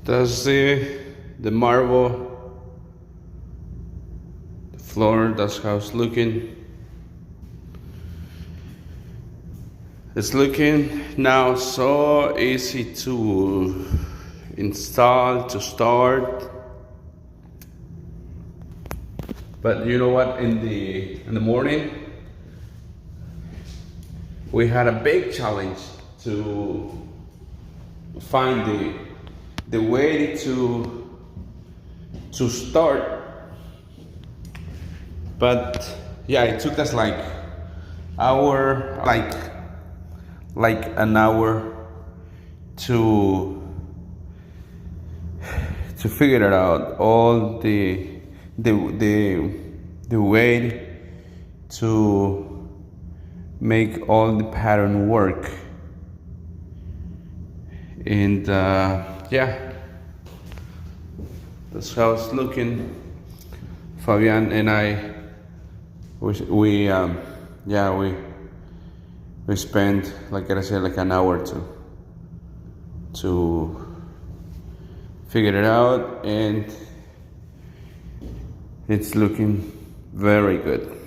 That's the marble floor. That's how it's looking. It's looking now so easy to install, to start. But you know what? In the morning, we had a big challenge to find the way to start. But yeah, it took us like an hour to figure it out, all the way to make all the pattern work. And yeah, that's how it's looking. Fabian and I, we spent, like I said, like an hour to figure it out, and it's looking very good.